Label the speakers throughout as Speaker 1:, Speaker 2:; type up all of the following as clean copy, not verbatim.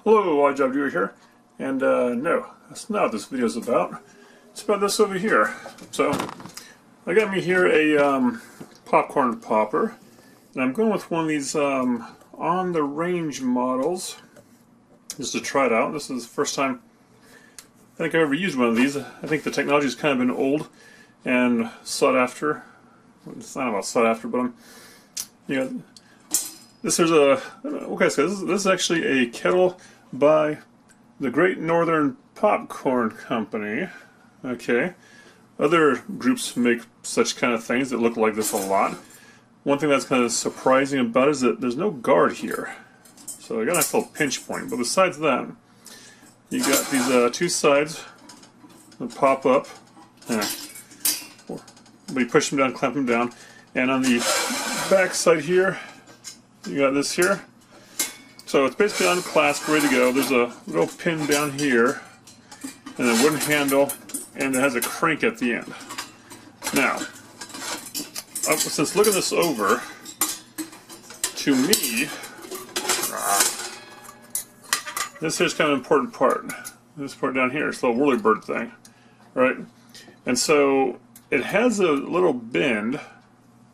Speaker 1: Hello, Oddjob Viewer here, and no, that's not what this video is about. It's about this over here. So, I got me here a popcorn popper, and I'm going with one of these on-the-range models just to try it out. This is the first time I think I've ever used one of these. I think the technology's kind of been old and sought after. It's not about sought after, but this is a, okay, so this is actually a kettle by the Great Northern Popcorn Company. Okay, other groups make such kind of things that look like this a lot. One thing that's kind of surprising about it is that there's no guard here, so I got a nice little pinch point. But besides that, you got these two sides that pop up, but you push them down, clamp them down, and on the back side here, you got this here. So it's basically unclasped, ready to go. There's a little pin down here, and a wooden handle, and it has a crank at the end. Now, since looking this over, to me, this here's kind of an important part. This part down here, it's a little whirlybird thing, right? And so it has a little bend,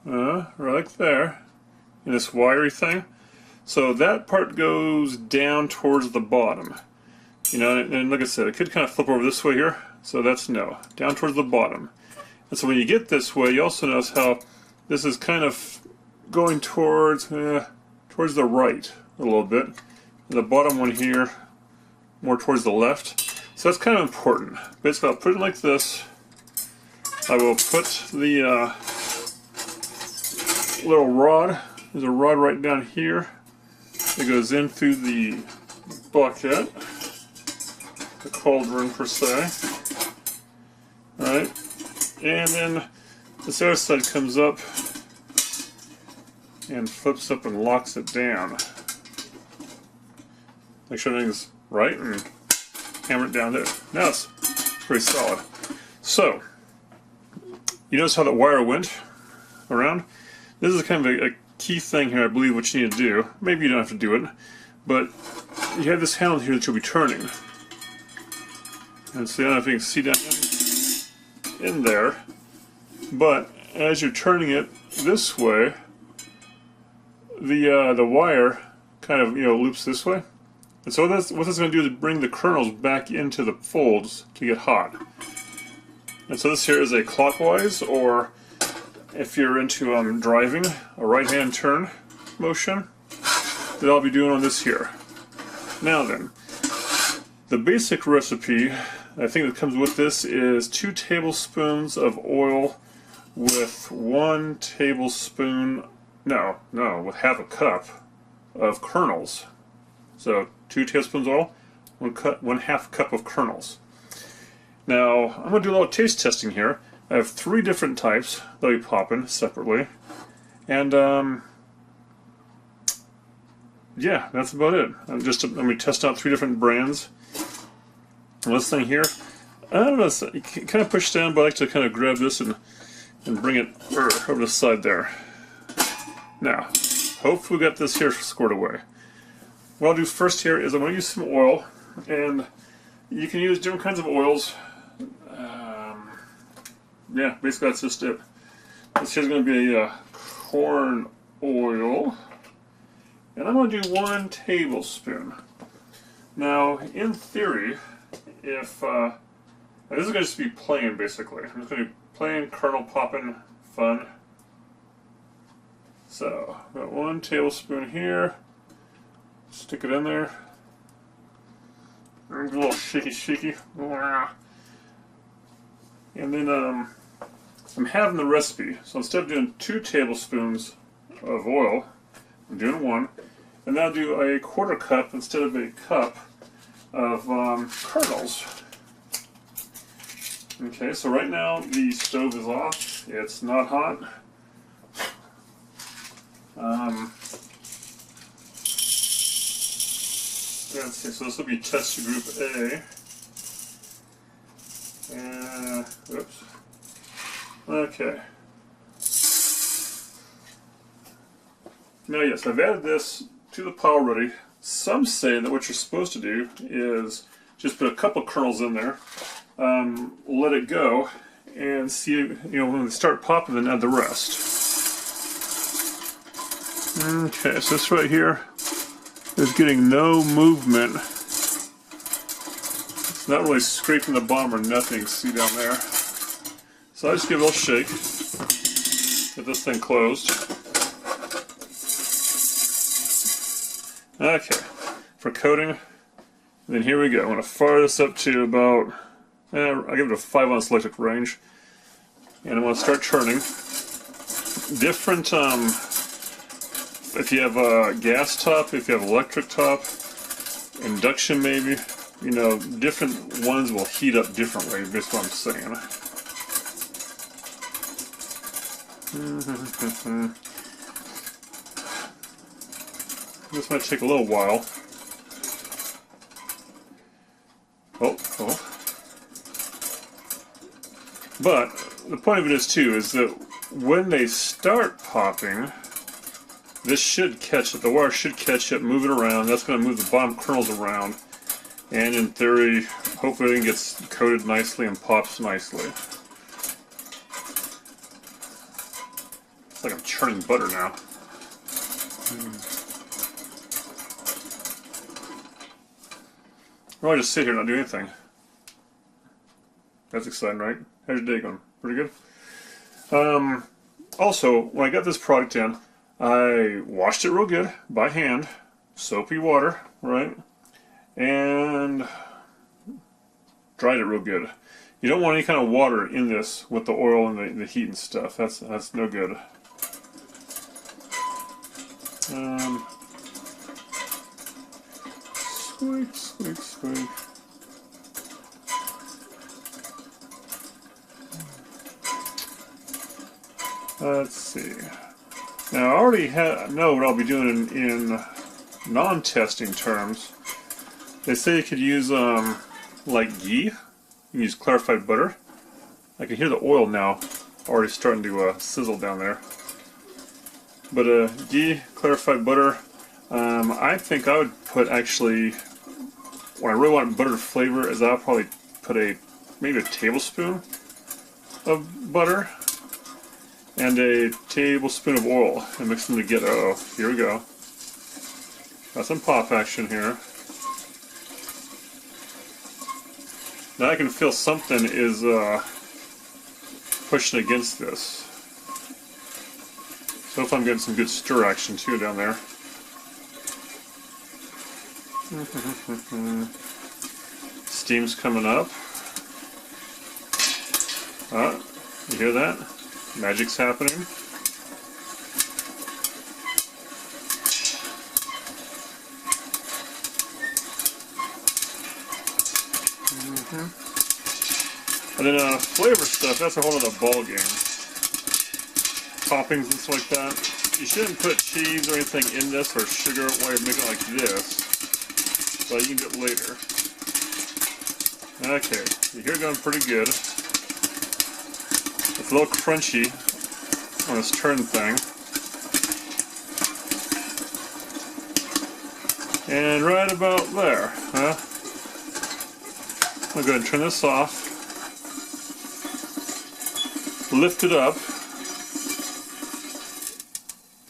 Speaker 1: right there, in this wiry thing. So that part goes down towards the bottom. You know, and like I said, it could kind of flip over this way here. So that's no, down towards the bottom. And so when you get this way, you also notice how this is kind of going towards the right a little bit. And the bottom one here, more towards the left. So that's kind of important. Basically, I'll put it like this. I will put the little rod. There's a rod right down here. It goes in through the bucket, the cauldron per se. Alright, and then this other side comes up and flips up and locks it down. Make sure everything's right and hammer it down there. Now it's pretty solid. So, you notice how the wire went around? This is kind of a key thing here, I believe, what you need to do. Maybe you don't have to do it, but you have this handle here that you'll be turning. And so I don't know if you can see down in there, but as you're turning it this way, the wire kind of loops this way. And so what that's going to do is bring the kernels back into the folds to get hot. And so this here is a clockwise, or if you're into driving, a right-hand turn motion that I'll be doing on this here. Now then, the basic recipe, I think that comes with this, is 2 tablespoons of oil with 1 tablespoon, with half a cup of kernels. So 2 tablespoons oil, 1/2 cup of kernels. Now, I'm going to do a little taste testing here. I have 3 different types that I'll be popping separately. And, yeah, that's about it. Let me test out 3 different brands. And this thing here, I don't know, it's kind of pushed down, but I like to kind of grab this and bring it over the side there. Now, hopefully we got this here squared away. What I'll do first here is I'm going to use some oil, and you can use different kinds of oils. Yeah, basically that's just it. This here's going to be a corn oil, and I'm going to do 1 tablespoon. Now, in theory, if this is going to just be plain, basically. I'm just going to do plain kernel popping fun. So, got 1 tablespoon here. Stick it in there. A little shaky. And then I'm having the recipe. So instead of doing 2 tablespoons of oil, I'm doing 1. And then I'll do a 1/4 cup instead of a cup of kernels. Okay, so right now the stove is off. It's not hot. Let's see, so this will be test group A. Oops. Okay. Now yes, I've added this to the pile already. some say that what you're supposed to do is just put a couple kernels in there, let it go, and see, when they start popping, then add the rest. Okay, so this right here is getting no movement. It's not really scraping the bottom or nothing, see down there. So I just give it a little shake, get this thing closed. Okay, for coating, then here we go. I'm going to fire this up to about, I give it a 5 ounce electric range, and I'm going to start turning. Different, if you have a gas top, if you have electric top, induction maybe, different ones will heat up differently, that's what I'm saying. This might take a little while. Oh. But the point of it is too, is that when they start popping, this should catch it. The wire should catch it, move it around. That's going to move the bottom kernels around. And in theory, hopefully it gets coated nicely and pops nicely. It's like I'm churning butter now. Or I just sit here and not do anything. That's exciting, right? How's your day going? Pretty good? Also, when I got this product in, I washed it real good by hand, soapy water, right? And dried it real good. You don't want any kind of water in this with the oil and the heat and stuff. That's no good. Squeak. Let's see. Now I already know what I'll be doing in non-testing terms. They say you could use like ghee. You can use clarified butter. I can hear the oil now already starting to sizzle down there. But ghee, clarified butter. I think I would put actually, when I really want butter flavor, is I'll probably put maybe a tablespoon of butter and a tablespoon of oil and mix them together. Oh, here we go. Got some pop action here. Now I can feel something is pushing against this. So if I'm getting some good stir action too down there. Steam's coming up. You hear that? Magic's happening. And then flavor stuff, that's a whole other ball game. Toppings and stuff like that. You shouldn't put cheese or anything in this or sugar while you're making it like this. But you can do it later. Okay, you hear it going pretty good. It's a little crunchy on this turn thing. And right about there, huh? I'll go ahead and turn this off. Lift it up.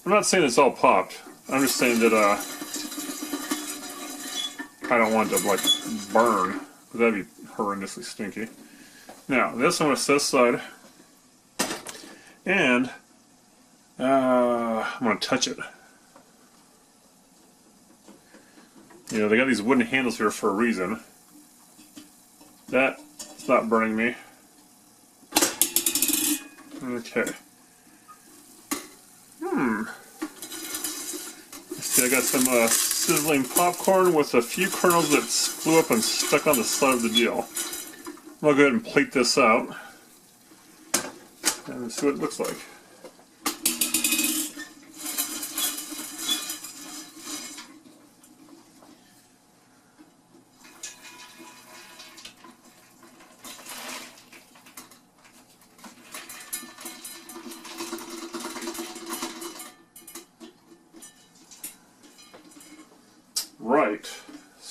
Speaker 1: I'm not saying it's all popped. I'm just saying that I don't want it to like burn, because that'd be horrendously stinky. Now this I'm going to set aside, and I'm going to touch it. You know, they got these wooden handles here for a reason. That's not burning me. Okay. Let's see, I got some sizzling popcorn with a few kernels that flew up and stuck on the side of the deal. I'll go ahead and plate this out and see what it looks like.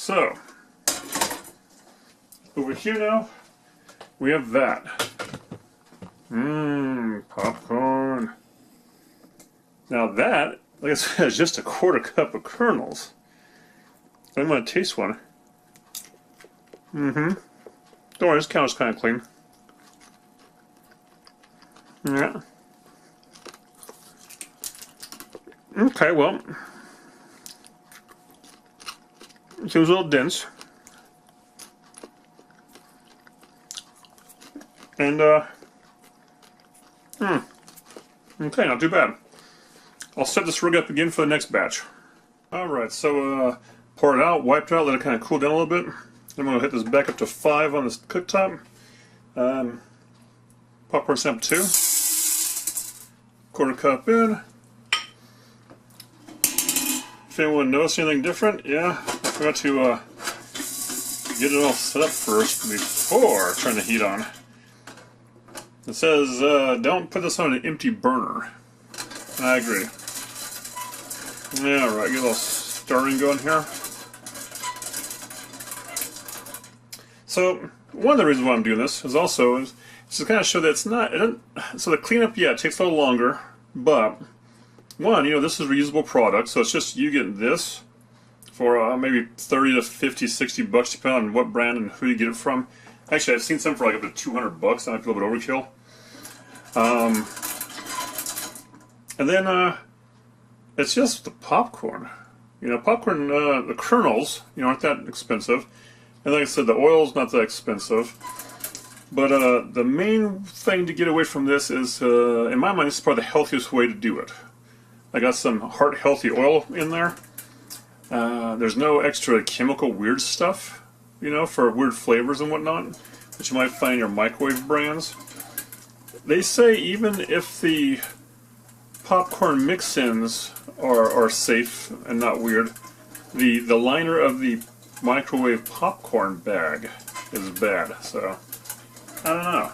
Speaker 1: So, over here now, we have that. Popcorn. Now that, like I said, is just a quarter cup of kernels. I'm going to taste one. Don't worry, this counter's kind of clean. Yeah. Okay, well, it seems a little dense. And, okay, not too bad. I'll set this rig up again for the next batch. Alright, so, pour it out, wiped out, let it kind of cool down a little bit. I'm going to hit this back up to 5 on this cooktop. Popcorn sample 2. Quarter cup in. If anyone noticed anything different, yeah, I forgot to get it all set up first before turning the heat on. It says, don't put this on an empty burner. And I agree. Yeah, right, get a little stirring going here. So, one of the reasons why I'm doing this is also to kind of show that it's not, so the cleanup, yeah, it takes a little longer, but one, you know, this is a reusable product, so it's just you getting this for maybe 30 to 50, 60 bucks, depending on what brand and who you get it from. Actually, I've seen some for like up to 200 bucks, that might be a little bit overkill. And then, it's just the popcorn. You know, popcorn, the kernels, you know, aren't that expensive. And like I said, the oil's not that expensive. But the main thing to get away from this is, in my mind, this is probably the healthiest way to do it. I got some heart-healthy oil in there. There's no extra chemical weird stuff, you know, for weird flavors and whatnot, that you might find in your microwave brands. They say even if the popcorn mix-ins are safe and not weird, the liner of the microwave popcorn bag is bad, so I don't know.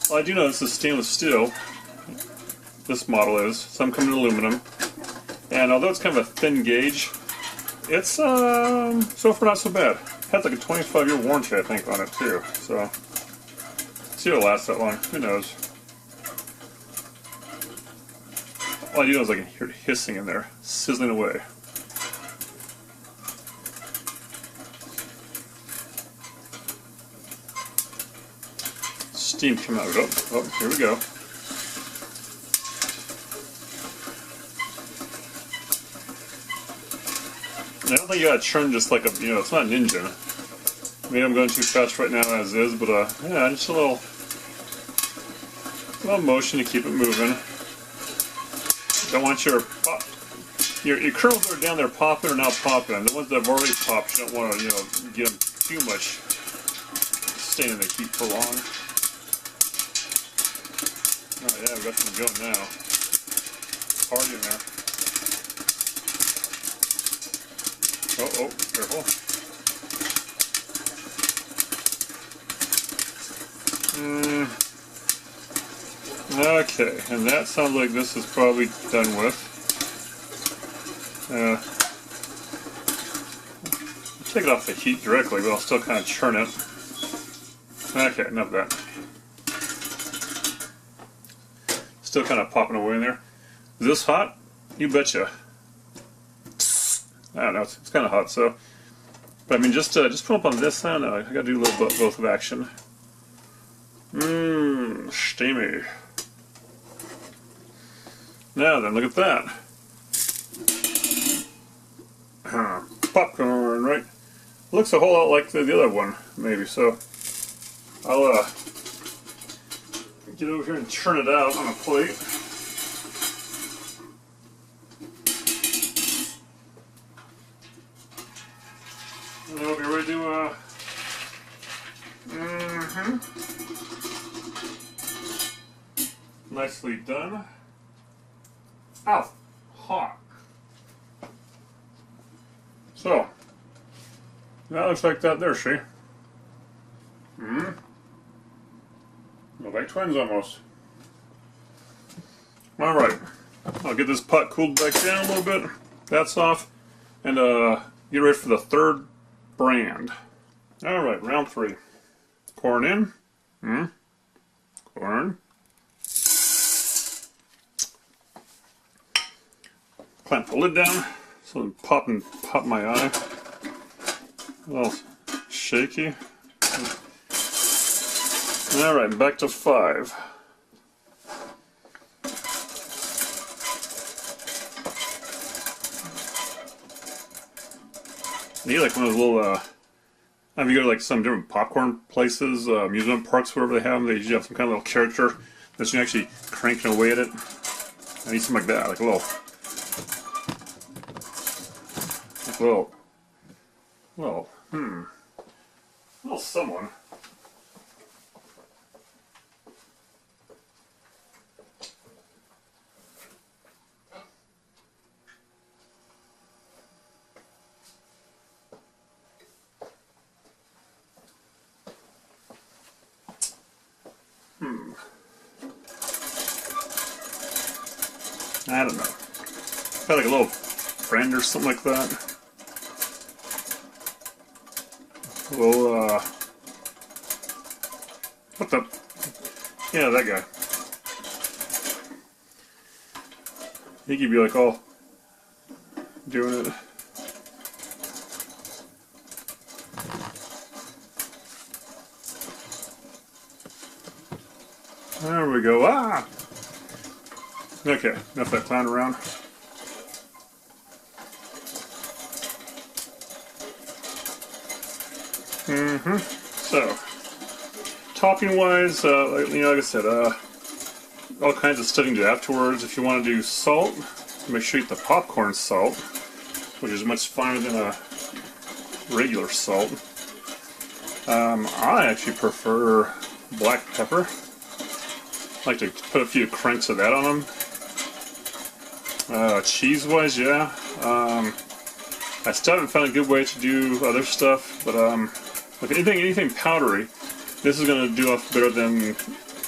Speaker 1: Well, I do know this is stainless steel. This model is. Some come in aluminum. And although it's kind of a thin gauge, it's so far not so bad. It has like a 25-year warranty, I think, on it too. So, see if it'll last that long. Who knows? All I do know is I can hear it hissing in there, sizzling away. Steam coming out. Oh, here we go. I don't think you gotta churn just like a, you know, it's not an engine. Maybe I'm going too fast right now as is, but yeah, just a little motion to keep it moving. Don't want your kernels that are down there popping or not popping. The ones that have already popped, you don't want to, you know, get them too much staying in the heat for long. Oh yeah, we got some going now. Hard in there. Oh, careful. Okay, and that sounds like this is probably done with. Take it off the heat directly, but I'll still kind of churn it. Okay, enough of that. Still kind of popping away in there. Is this hot? You betcha. I don't know, it's kind of hot, so. But I mean, just put up on this, I don't know, I gotta do a little bit both of action. Steamy. Now then, look at that. Popcorn, right? Looks a whole lot like the other one, maybe, so. I'll get over here and churn it out on a plate. And then we'll be ready to, nicely done. Ow! Hot. So, that looks like that there, see? Look like twins almost. Alright. I'll get this pot cooled back down a little bit. That's off. And get ready for the third brand. Alright, round 3. Corn in. Corn. Clamp the lid down so it pop my eye. A little shaky. Alright, back to 5. You get like one of those little, if you go to like some different popcorn places, amusement parks, wherever they have them, they usually have some kind of little character that's actually cranking away at it. I need something like that, like a little, little someone. I don't know. Got like a little friend or something like that. Well, what the? Yeah, that guy. He could be like all doing it. There we go. Ah! Okay, enough of that clown around. So, topping wise, like I said, all kinds of stuff you can do afterwards. If you want to do salt, make sure you get the popcorn salt, which is much finer than a regular salt. I actually prefer black pepper. I like to put a few cranks of that on them. Cheese-wise, yeah. I still haven't found a good way to do other stuff, but with anything powdery, this is going to do off better than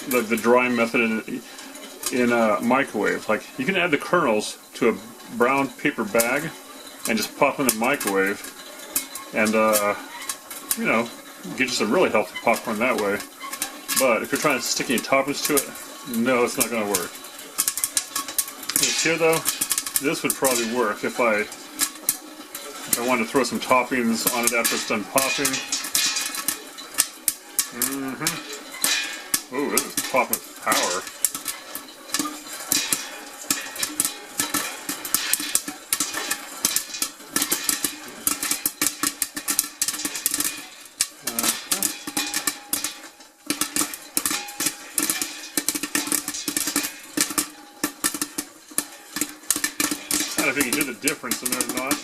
Speaker 1: the dry method in a microwave. Like, you can add the kernels to a brown paper bag and just pop them in the microwave, and you know, get you some really healthy popcorn that way. But if you're trying to stick any toppings to it, no, it's not going to work. Here though, this would probably work if I wanted to throw some toppings on it after it's done popping. Ooh, this is popping with power. I don't know if you can hear the difference in there or not.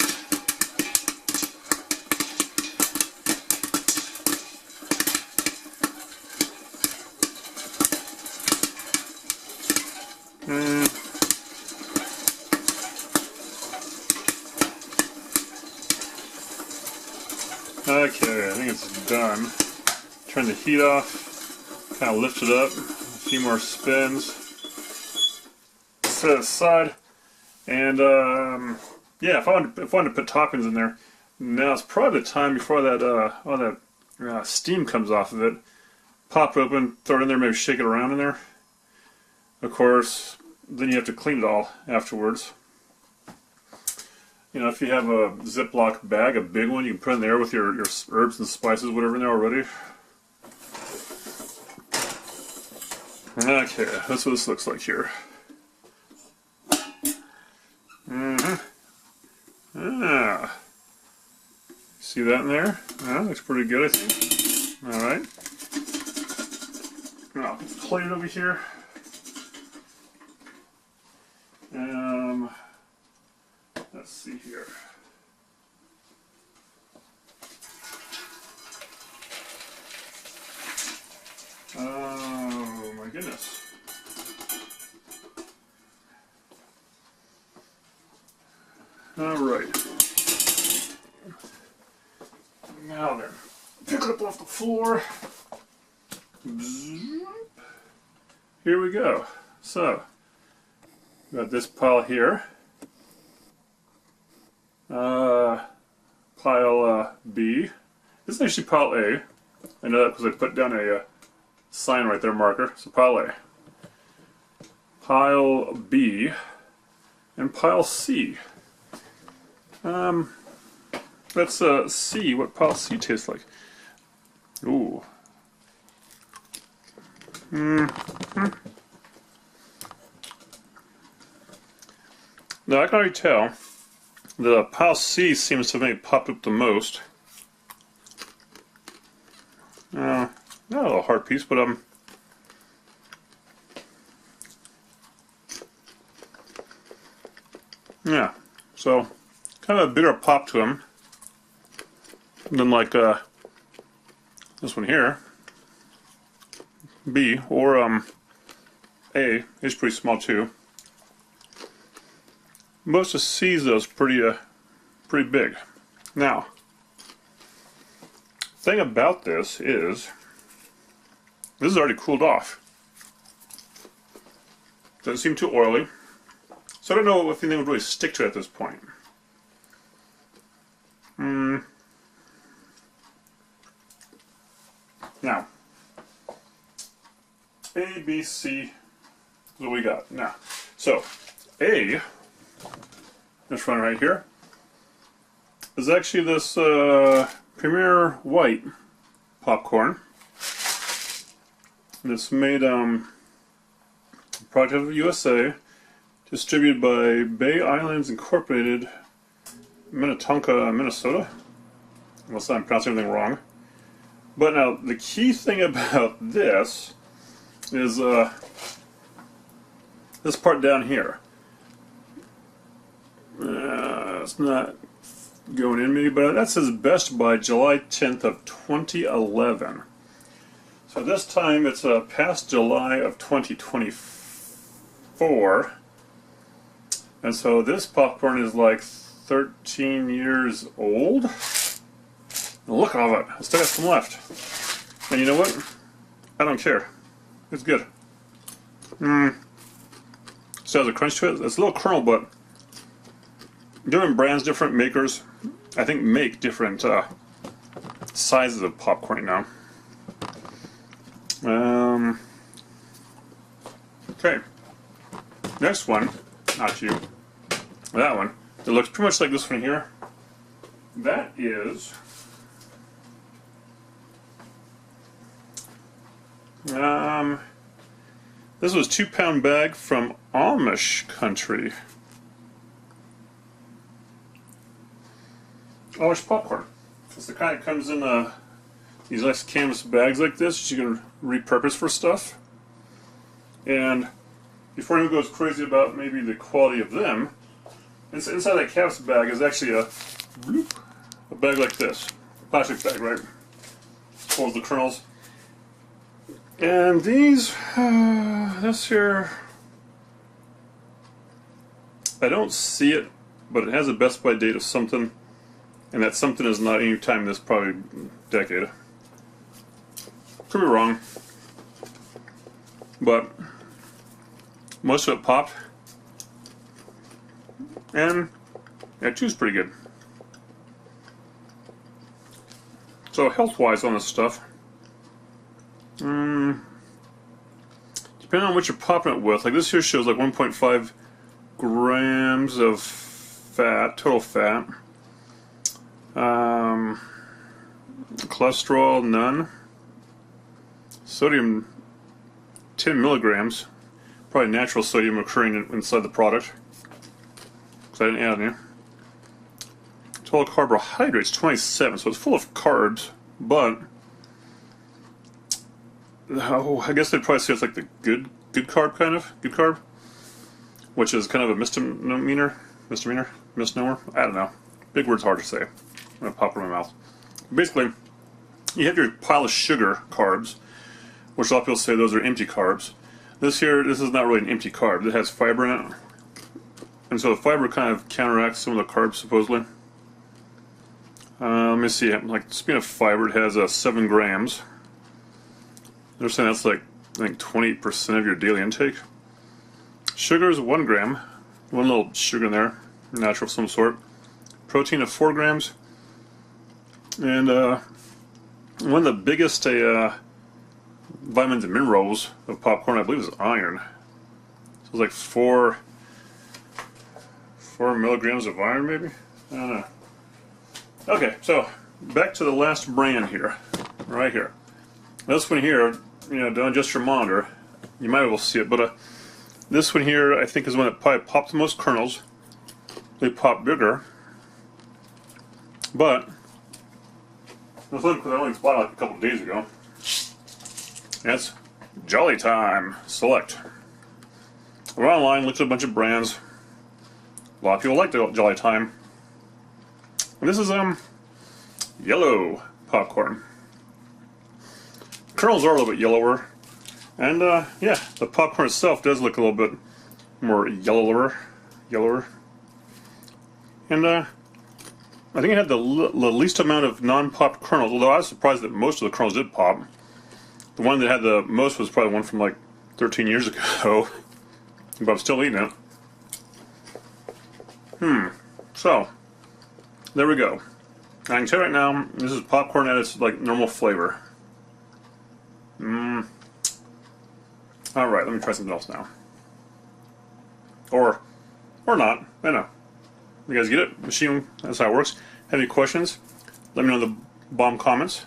Speaker 1: Okay, I think it's done. Turn the heat off, kind of lift it up, a few more spins, set it aside, and yeah, if I wanted to put toppings in there, now it's probably the time before that all that steam comes off of it. Pop it open, throw it in there, maybe shake it around in there. Of course, then you have to clean it all afterwards. You know, if you have a Ziploc bag, a big one, you can put in there with your herbs and spices, whatever in there already. Okay, that's what this looks like here. See that in there? Yeah, looks pretty good, I think. Alright. Now, plate it over here. Let's see here. Oh my goodness. Alright. Now then, pick it up off the floor. Here we go. So, got this pile here. Pile B. This is actually pile A. I know that because I put down a sign right there, marker. So pile A. Pile B. And pile C. Let's see what pile C tastes like. Ooh. Now I can already tell the pile C seems to have maybe popped up the most. Not a little hard piece, but yeah. So kind of a bitter pop to them than like this one here, B, or A is pretty small too. Most of C's though is pretty big. Now, thing about this is already cooled off. Doesn't seem too oily, so I don't know if anything would really stick to it at this point. Now, A, B, C is what we got. Now, so A, this one right here, is actually this Premier White popcorn. It's made product of the USA, distributed by Bay Islands Incorporated, Minnetonka, Minnesota. Unless I'm pronouncing everything wrong. But now, the key thing about this is this part down here. It's not going in me, but that says Best Buy July 10th of 2011. So this time it's past July of 2024. And so this popcorn is like 13 years old. And look at all of it. I still got some left. And you know what? I don't care. It's good. Still has a crunch to it. It's a little kernel, but different brands, different makers, I think make different sizes of popcorn now. Okay. Next one, not you. That one. It looks pretty much like this one here. That is this was a 2-pound bag from Amish country. Amish popcorn. It's the kind that comes in these nice canvas bags like this that you can repurpose for stuff. And before anyone goes crazy about maybe the quality of them, inside that canvas bag is actually a bag like this. Plastic bag, right? Holds the kernels. And these, this here, I don't see it, but it has a Best Buy date of something, and that something is not any time in this probably decade. Could be wrong, but most of it popped, and yeah, chew's pretty good. So health-wise on this stuff, depending on what you're popping it with, like this here shows like 1.5 grams of fat, total fat. Cholesterol, none. Sodium, 10 milligrams. Probably natural sodium occurring inside the product, because I didn't add any. Total carbohydrates, 27, so it's full of carbs, but I guess they'd probably say it's like the good carb kind of, good carb, which is kind of a misnomer, I don't know. Big word's hard to say. I'm going to pop it in my mouth. Basically, you have your pile of sugar carbs, which a lot of people say those are empty carbs. This is not really an empty carb. It has fiber in it. And so the fiber kind of counteracts some of the carbs, supposedly. Let me see. Like, speaking of fiber, it has 7 grams. They're saying that's like, I think, 28% of your daily intake. Sugar is 1 gram. One little sugar in there, natural of some sort. Protein of 4 grams. And One of the biggest vitamins and minerals of popcorn, I believe, is iron. So it's like 4 milligrams of iron, maybe? I don't know. Okay, so back to the last brand here, right here. This one here, don't adjust your monitor. You might be able to see it, but this one here, I think, is one that probably popped the most kernels. They pop bigger, but this one, because I only bought it like a couple of days ago. That's Jolly Time Select. I went online, looked at a bunch of brands. A lot of people like Jolly Time. And this is yellow popcorn. Kernels are a little bit yellower, and yeah, the popcorn itself does look a little bit more yellower. And I think it had the least amount of non-popped kernels, although I was surprised that most of the kernels did pop. The one that had the most was probably one from like 13 years ago, but I'm still eating it. So, there we go. I can tell you right now, this is popcorn at its like normal flavor. Alright, let me try something else now. Or not, I know. You guys get it? Machine, that's how it works. Have any questions? Let me know in the bottom comments.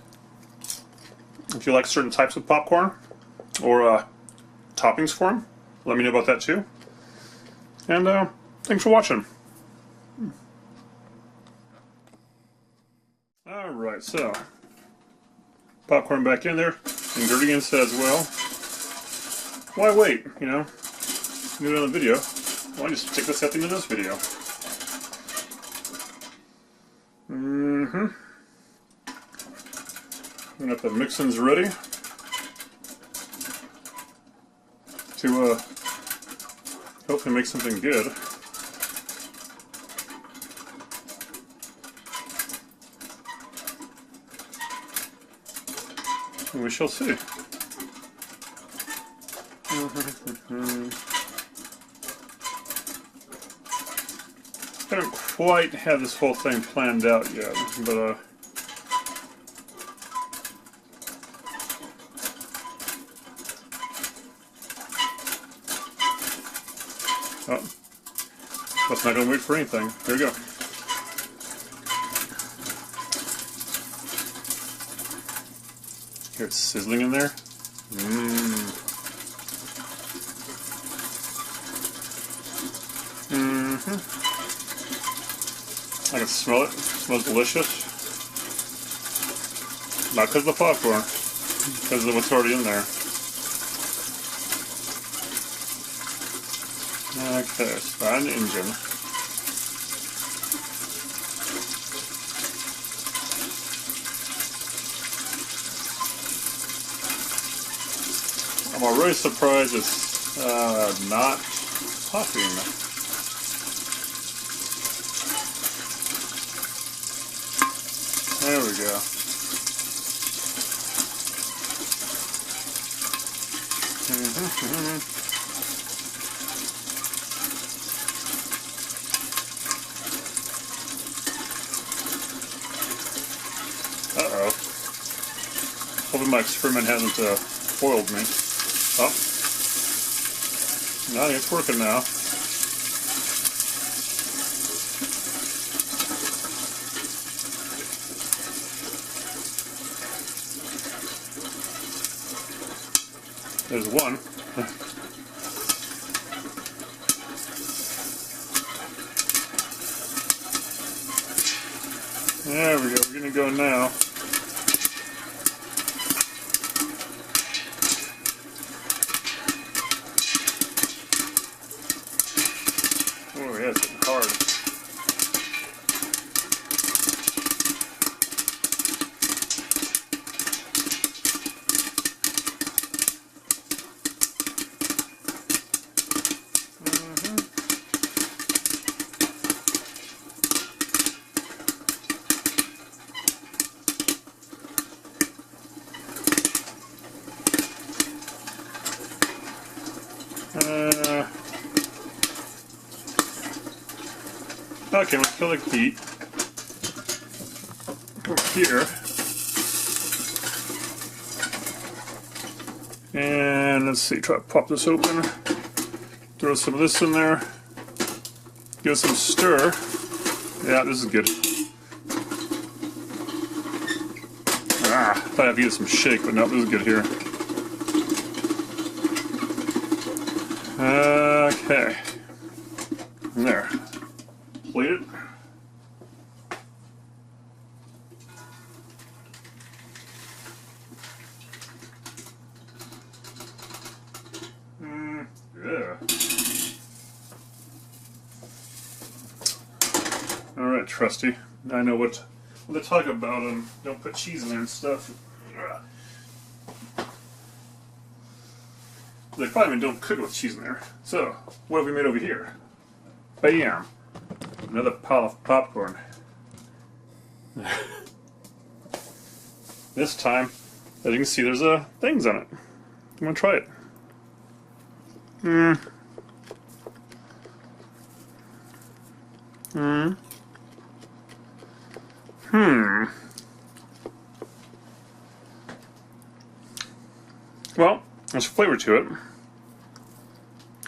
Speaker 1: If you like certain types of popcorn, or toppings for them, let me know about that too. And thanks for watching. Alright, so popcorn back in there, ingredients as well. Why wait, do another video? Why don't you just stick this at the end of this video? And if the mixin's ready to hopefully make something good. We shall see. I don't quite have this whole thing planned out yet, but oh, that's not going to wait for anything. Here we go. Hear it sizzling in there. I can smell it. It smells delicious. Not because of the popcorn, because of what's already in there. Okay, start an engine. I'm already surprised it's not popping. There we go. Uh-oh. Hoping my experiment hasn't foiled me. Oh. No, it's working now. There's one. There we go. We're gonna go now. Oh yeah, it's getting hard. Okay, let's kill the heat. Over here. And let's see, try to pop this open. Throw some of this in there. Give it some stir. Yeah, this is good. Ah, thought I'd give it some shake, but no, this is good here. Okay. There. Plate it. Yeah. Alright, Trusty. I know what they talk about and don't put cheese in there and stuff. They probably don't cook with cheese in there. So, what have we made over here? Bam! Another pile of popcorn. This time, as you can see, there's things on it. I'm gonna try it. Well, there's flavor to it,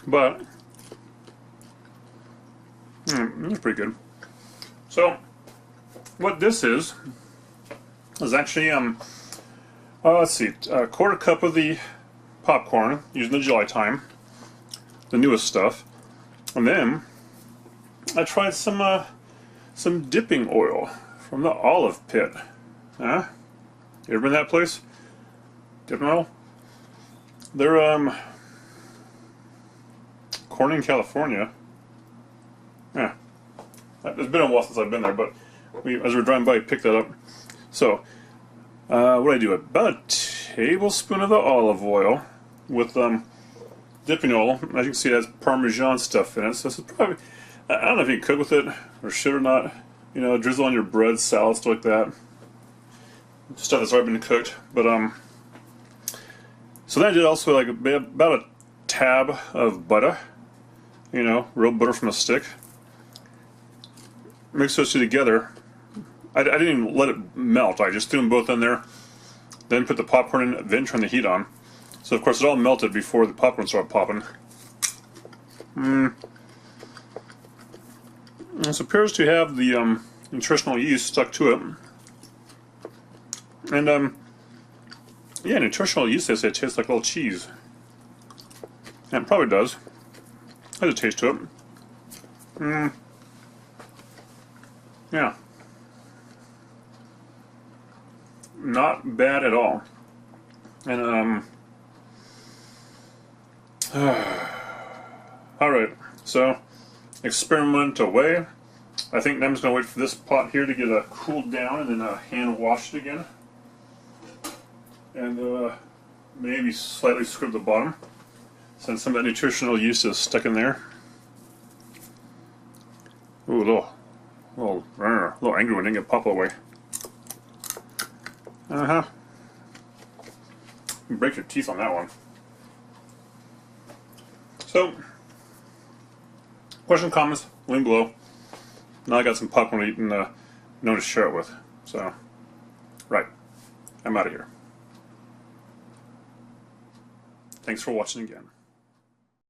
Speaker 1: but it's pretty good. So, what this is actually let's see, a quarter cup of the popcorn using the July Time, the newest stuff, and then I tried some dipping oil from the Olive Pit. Huh? You ever been to that place? Dipping oil? They're Corning, California. Yeah, it's been a while since I've been there, but as we were driving by, we picked that up. So, what do I do? About a tablespoon of the olive oil with dipping oil. As you can see, it has Parmesan stuff in it. So this is probably, I don't know if you can cook with it or should or not. You know, drizzle on your bread, salad, stuff like that. Stuff that's already been cooked. But so then I did also like about a tab of butter. You know, real butter from a stick. Mix those two together. I didn't even let it melt. I just threw them both in there. Then put the popcorn in, then turn the heat on. So of course it all melted before the popcorn started popping. This appears to have the nutritional yeast stuck to it. And yeah, nutritional yeast, they say it tastes like a little cheese. And it probably does. Has a taste to it. Yeah. Not bad at all. And alright, so experiment away. I think I'm just going to wait for this pot here to get cooled down and then hand wash it again. And maybe slightly scrub the bottom, since some of that nutritional yeast is stuck in there. Ooh, a little angry when it didn't get pop away. You break your teeth on that one. So, question, comments, link below. Now I got some popcorn to eat and no one to share it with. So, right. I'm out of here. Thanks for watching again.